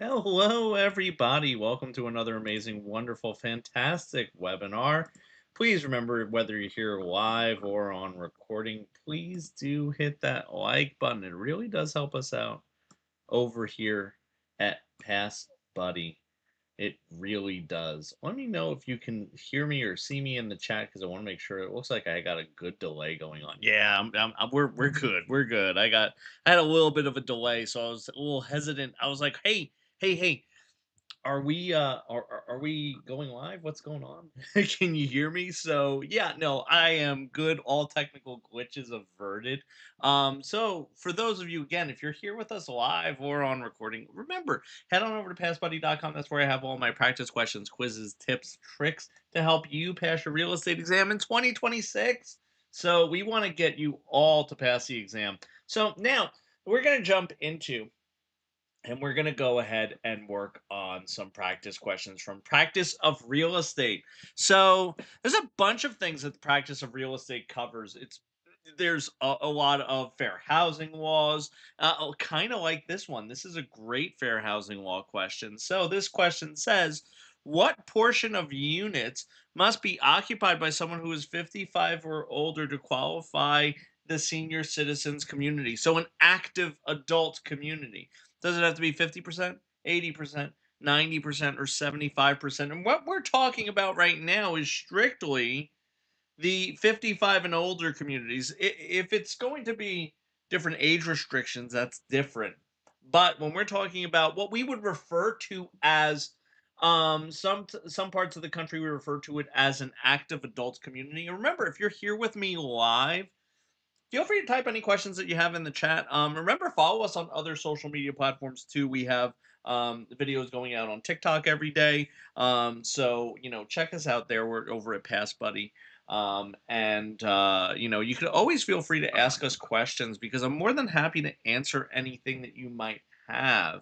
Hello, everybody. Welcome to another amazing, wonderful, fantastic webinar. Please remember, whether you're here live or on recording, please do hit that like button. It really does help us out over here at Pass Buddy. It really does. Let me know if you can hear me or see me in the chat because I want to make sure. It looks like I got a good delay going on. Yeah, we're good. We're good. I had a little bit of a delay, so I was a little hesitant. I was like, hey, are we going live? What's going on? Can you hear me? So yeah, no, I am good. All technical glitches averted. So for those of you, again, if you're here with us live or on recording, remember, head on over to passbuddy.com. That's where I have all my practice questions, quizzes, tips, tricks to help you pass your real estate exam in 2026. So we want to get you all to pass the exam. So now we're going to jump into, and we're going to go ahead and work on some practice questions from Practice of Real Estate. So there's a bunch of things that the Practice of Real Estate covers. There's a lot of fair housing laws, kind of like this one. This is a great fair housing law question. So this question says, what portion of units must be occupied by someone who is 55 or older to qualify the senior citizens community? So an active adult community. Does it have to be 50%, 80%, 90%, or 75%? And what we're talking about right now is strictly the 55 and older communities. If it's going to be different age restrictions, that's different. But when we're talking about what we would refer to as, some parts of the country, we refer to it as an active adult community. And remember, if you're here with me live, feel free to type any questions that you have in the chat. Remember, follow us on other social media platforms too. We have videos going out on TikTok every day. So check us out there. We're over at Pass Buddy. And you could always feel free to ask us questions because I'm more than happy to answer anything that you might have.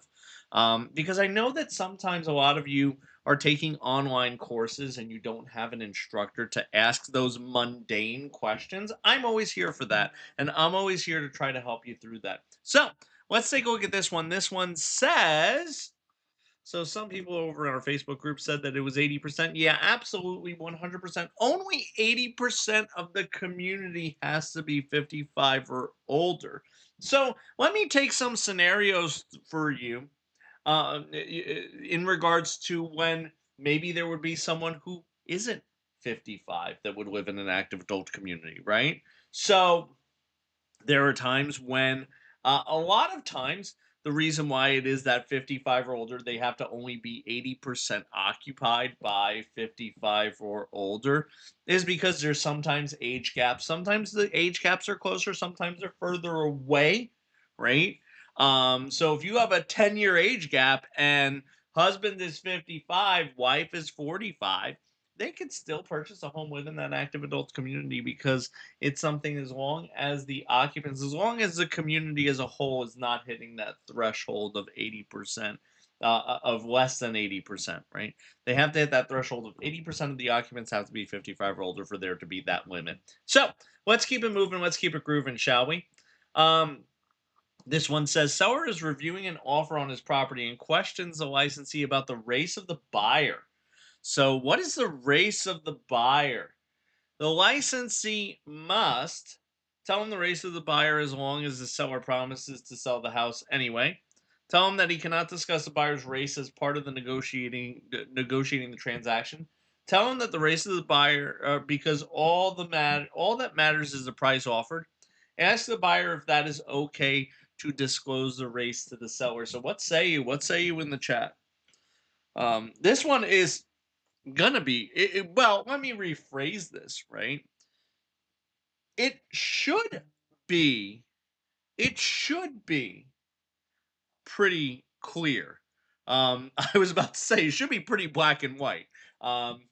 Because I know that sometimes a lot of you are taking online courses and you don't have an instructor to ask those mundane questions. I'm always here for that. And I'm always here to try to help you through that. So let's take a look at this one. This one says, so some people over in our Facebook group said that it was 80%. Yeah, absolutely, 100%. Only 80% of the community has to be 55 or older. So let me take some scenarios for you, in regards to when maybe there would be someone who isn't 55 that would live in an active adult community, right? So there are times when, a lot of times, the reason why it is that 55 or older, they have to only be 80% occupied by 55 or older, is because there's sometimes age gaps. Sometimes the age gaps are closer, sometimes they're further away, right? So if you have a 10-year age gap and husband is 55, wife is 45, they could still purchase a home within that active adult community because it's something, as long as the occupants, as long as the community as a whole is not hitting that threshold of 80%, of less than 80%, right? They have to hit that threshold of 80% of the occupants have to be 55 or older for there to be that limit. So let's keep it moving. Let's keep it grooving, shall we? Um, this one says, seller is reviewing an offer on his property and questions the licensee about the race of the buyer. So, what is the race of the buyer? The licensee must tell him the race of the buyer as long as the seller promises to sell the house anyway. Tell him that he cannot discuss the buyer's race as part of the negotiating the transaction. Tell him that the race of the buyer, because all that matters is the price offered. Ask the buyer if that is okay to disclose the race to the seller. So what say you? What say you in the chat? This one is gonna be well. Let me rephrase this. Right, it should be it should be pretty clear. I was about to say it should be pretty black and white. Um,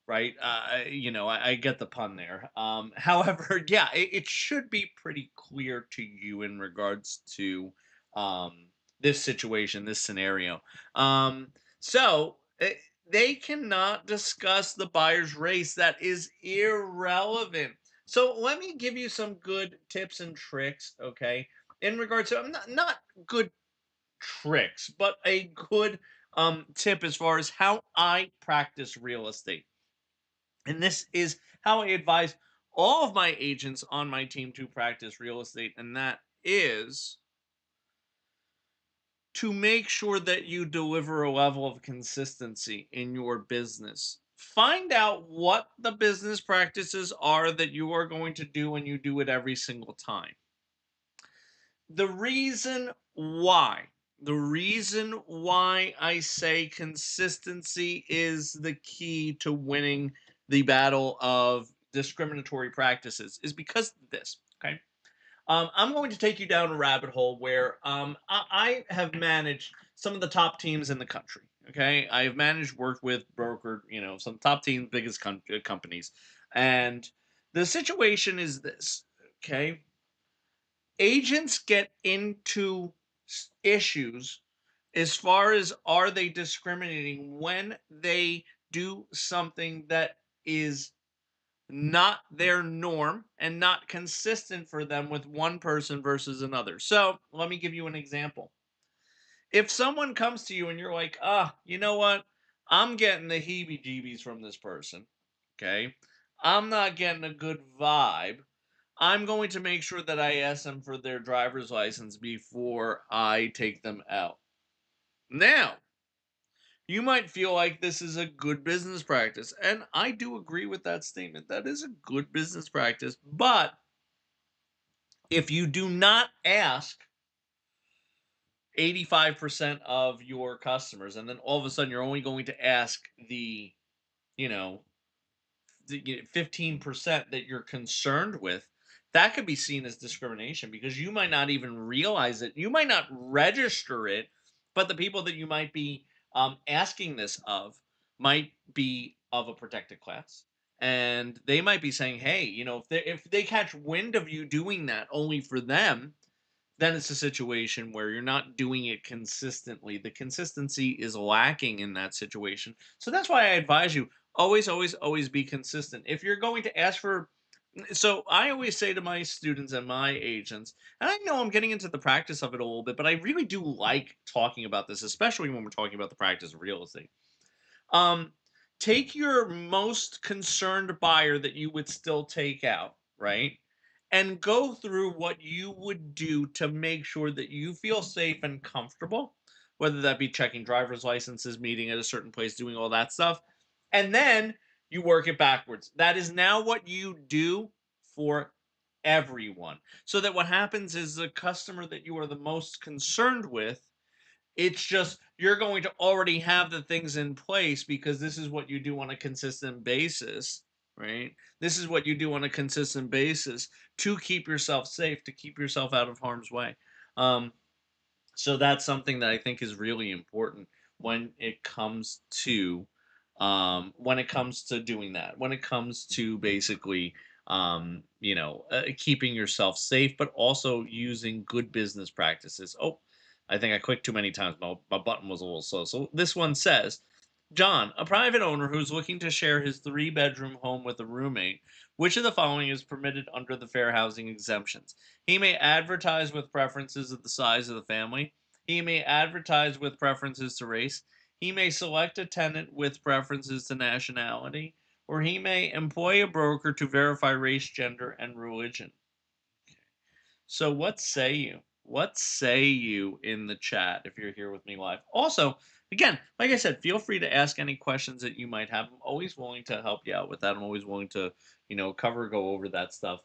right? I get the pun there. However, yeah, it should be pretty clear to you in regards to, this situation, this scenario. So they cannot discuss the buyer's race. That is irrelevant. So let me give you some good tips and tricks, okay? In regards to, not good tricks, but a good tip as far as how I practice real estate. And this is how I advise all of my agents on my team to practice real estate. And that is to make sure that you deliver a level of consistency in your business. Find out what the business practices are that you are going to do and you do it every single time. The reason why, the reason why I say consistency is the key to winning the battle of discriminatory practices is because of this. Okay. I'm going to take you down a rabbit hole where I have managed some of the top teams in the country. Okay, I have managed, worked with, brokered, some top teams, biggest companies, and the situation is this. Okay, agents get into issues as far as are they discriminating when they do something that is not their norm and not consistent for them with one person versus another. So let me give you an example. If someone comes to you and you're like, you know what? I'm getting the heebie jeebies from this person. Okay. I'm not getting a good vibe. I'm going to make sure that I ask them for their driver's license before I take them out. Now, you might feel like this is a good business practice. And I do agree with that statement. That is a good business practice. But if you do not ask 85% of your customers, and then all of a sudden you're only going to ask you know, the 15% that you're concerned with, that could be seen as discrimination because you might not even realize it. You might not register it, but the people that you might be asking this of might be of a protected class. And they might be saying, hey, if they catch wind of you doing that only for them, then it's a situation where you're not doing it consistently. The consistency is lacking in that situation. So that's why I advise you always, always, always be consistent. If you're going to ask for, so I always say to my students and my agents, and I know I'm getting into the practice of it a little bit, but I really do like talking about this, especially when we're talking about the practice of real estate. Um, Take your most concerned buyer that you would still take out, right? And go through what you would do to make sure that you feel safe and comfortable, whether that be checking driver's licenses, meeting at a certain place, doing all that stuff. And then you work it backwards. That is now what you do for everyone. So that what happens is the customer that you are the most concerned with, it's just you're going to already have the things in place because this is what you do on a consistent basis, right? This is what you do on a consistent basis to keep yourself safe, to keep yourself out of harm's way. Um, so that's something that I think is really important when it comes to doing that. When it comes to basically keeping yourself safe, but also using good business practices. Oh, I think I clicked too many times. My button was a little slow. So this one says, John, a private owner who's looking to share his 3-bedroom home with a roommate, which of the following is permitted under the fair housing exemptions? He may advertise with preferences of the size of the family. He may advertise with preferences to race. He may select a tenant with preferences to nationality. Or he may employ a broker to verify race, gender, and religion. So what say you? What say you in the chat if you're here with me live? Also, again, like I said, feel free to ask any questions that you might have. I'm always willing to help you out with that. I'm always willing to, go over that stuff.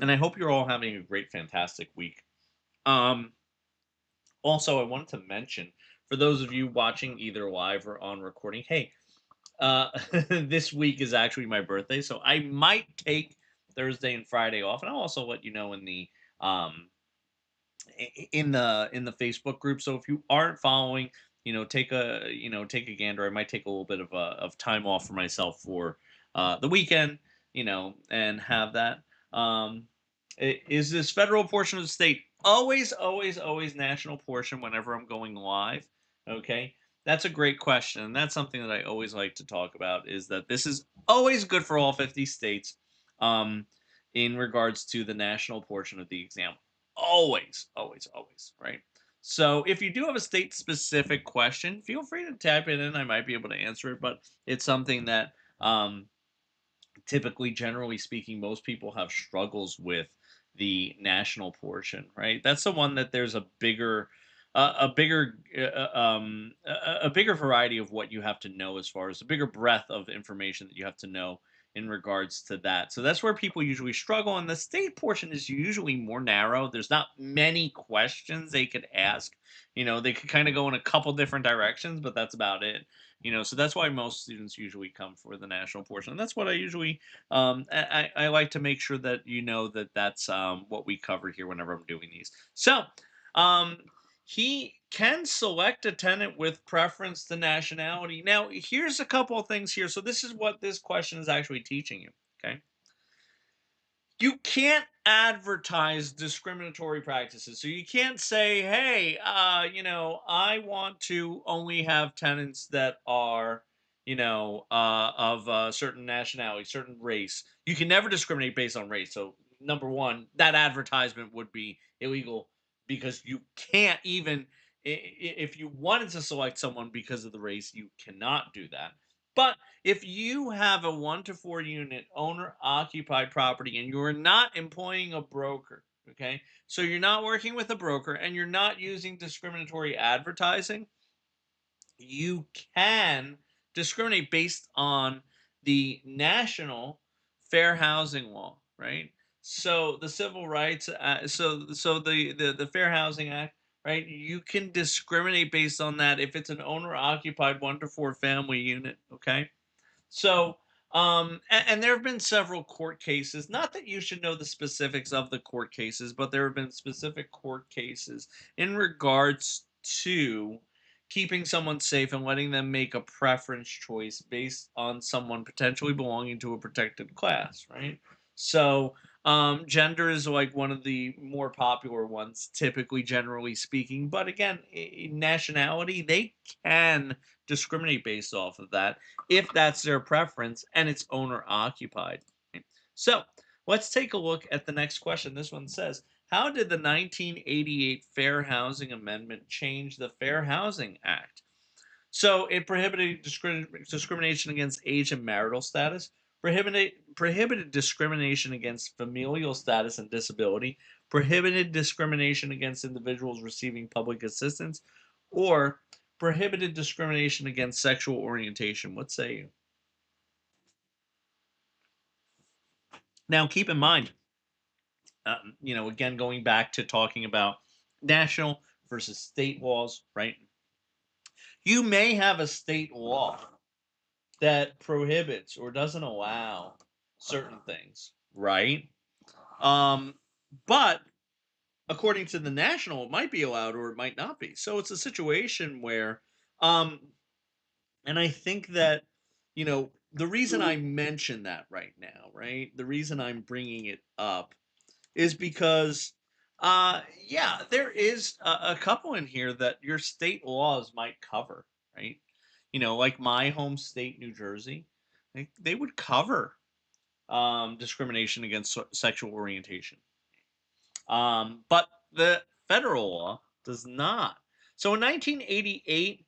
And I hope you're all having a great, fantastic week. Um, Also, I wanted to mention for those of you watching either live or on recording, hey, this week is actually my birthday, so I might take Thursday and Friday off, and I'll also let you know in the um in the Facebook group. So if you aren't following, take a gander. I might take a little bit of time off for myself for the weekend, and have that. Is this federal portion of the state always, always, always national portion whenever I'm going live? Okay. That's a great question. And that's something that I always like to talk about is that this is always good for all 50 states in regards to the national portion of the exam. Always, always, always, right? So if you do have a state specific question, feel free to type it in. I might be able to answer it, but it's something that typically, generally speaking, most people have struggles with the national portion, right? That's the one that there's a bigger variety of what you have to know, as far as a bigger breadth of information that you have to know in regards to that. So that's where people usually struggle, and the state portion is usually more narrow. There's not many questions they could ask. They could kind of go in a couple different directions, but that's about it. So that's why most students usually come for the national portion. And that's what I usually I like to make sure that that that's what we cover here whenever I'm doing these. So, um, he can select a tenant with preference to nationality. Now, here's a couple of things here. So, this is what this question is actually teaching you. Okay. You can't advertise discriminatory practices. So you can't say, "Hey, I want to only have tenants that are, of a certain nationality, certain race." You can never discriminate based on race. So number one, that advertisement would be illegal, because you can't even, if you wanted to select someone because of the race, you cannot do that. But if you have a 1 to 4 unit owner occupied property and you're not employing a broker, okay? So you're not working with a broker and you're not using discriminatory advertising, you can discriminate based on the national fair housing law, right? So the civil rights, so the Fair Housing Act, right? You can discriminate based on that if it's an owner occupied 1 to 4 family unit, okay? So, and there have been several court cases. Not that you should know the specifics of the court cases, but there have been specific court cases in regards to keeping someone safe and letting them make a preference choice based on someone potentially belonging to a protected class, right? So, gender is like one of the more popular ones, typically, generally speaking. But again, nationality, they can discriminate based off of that if that's their preference and it's owner occupied. So let's take a look at the next question. This one says, how did the 1988 Fair Housing Amendment change the Fair Housing Act? So it prohibited discrimination against age and marital status, prohibited discrimination against familial status and disability, prohibited discrimination against individuals receiving public assistance, or prohibited discrimination against sexual orientation. What say you? Now, keep in mind, again, going back to talking about national versus state laws, right? You may have a state law that prohibits or doesn't allow certain things, right? Um, but according to the national, it might be allowed or it might not be. So it's a situation where, um, and I think that, the reason I mention that right now, right? The reason I'm bringing it up is because, yeah, there is a couple in here that your state laws might cover, right? Like my home state, New Jersey, they would cover discrimination against sexual orientation. But the federal law does not. So in 1988,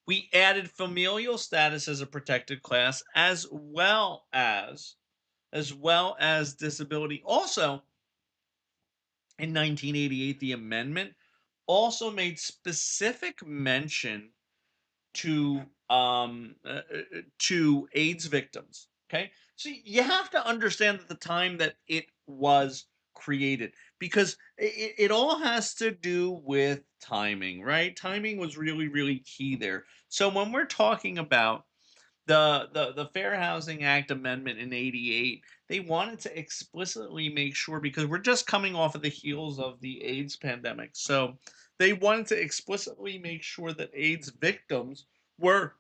we added familial status as a protected class, as well as disability. Also, in 1988, the amendment also made specific mention to AIDS victims. Okay, so you have to understand at the time that it was created, because it all has to do with timing, right? Timing was really, really key there. So when we're talking about the Fair Housing Act amendment in '88, they wanted to explicitly make sure, because we're just coming off of the heels of the AIDS pandemic. So they wanted to explicitly make sure that AIDS victims were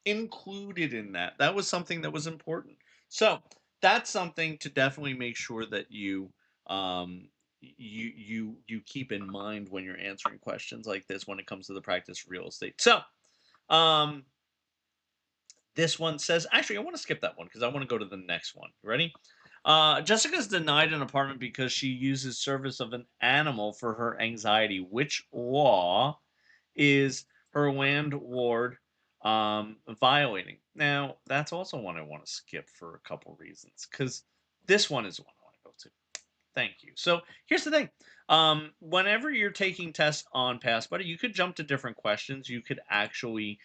included in that. That was something that was important. So that's something to definitely make sure that you keep in mind when you're answering questions like this when it comes to the practice of real estate. So, um this one says, actually, I want to skip that one because I want to go to the next one. You ready? Jessica's denied an apartment because she uses service of an animal for her anxiety. Which law is her landlord violating? Now, that's also one I want to skip for a couple reasons, because this one is the one I want to go to. Thank you. So here's the thing. Whenever you're taking tests on PassBuddy, you could jump to different questions. You could actually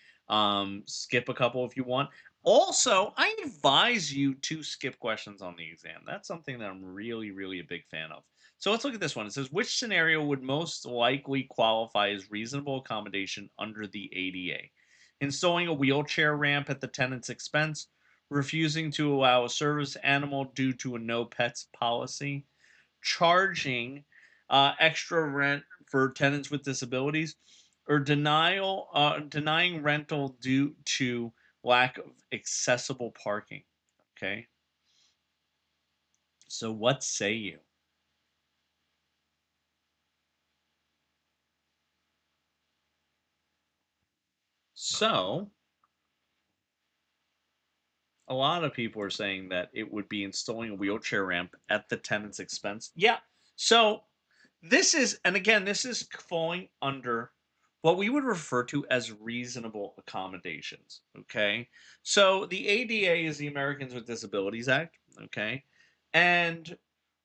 skip a couple if you want. Also, I advise you to skip questions on the exam. That's something that I'm really, really a big fan of. So let's look at this one. It says, which scenario would most likely qualify as reasonable accommodation under the ADA? Installing a wheelchair ramp at the tenant's expense, refusing to allow a service animal due to a no pets policy, charging extra rent for tenants with disabilities, or denying rental due to lack of accessible parking. Okay, so what say you? So a lot of people are saying that it would be installing a wheelchair ramp at the tenant's expense. Yeah. So this is, and again, this is falling under what we would refer to as reasonable accommodations. Okay. So the ADA is the Americans with Disabilities Act. Okay. And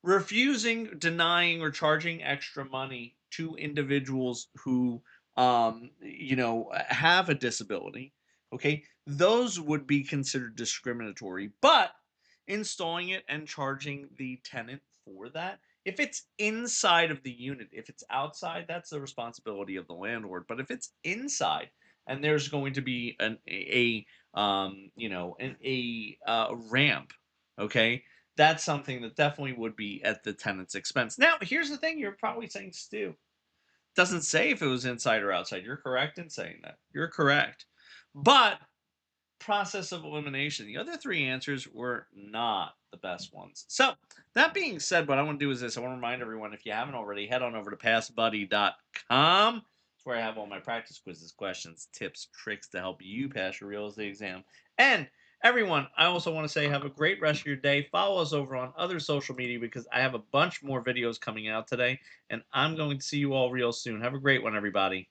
refusing, denying, or charging extra money to individuals who, have a disability. Okay. Those would be considered discriminatory. But installing it and charging the tenant for that, if it's inside of the unit, if it's outside, that's the responsibility of the landlord. But if it's inside and there's going to be a ramp, okay, that's something that definitely would be at the tenant's expense. Now, here's the thing: you're probably saying, Stu, doesn't say if it was inside or outside. You're correct in saying that. You're correct, but process of elimination. The other three answers were not the best ones. So, that being said, what I want to do is this. I want to remind everyone, if you haven't already, head on over to passbuddy.com. It's where I have all my practice quizzes, questions, tips, tricks to help you pass your real estate exam. And everyone, I also want to say have a great rest of your day. Follow us over on other social media because I have a bunch more videos coming out today. And I'm going to see you all real soon. Have a great one, everybody.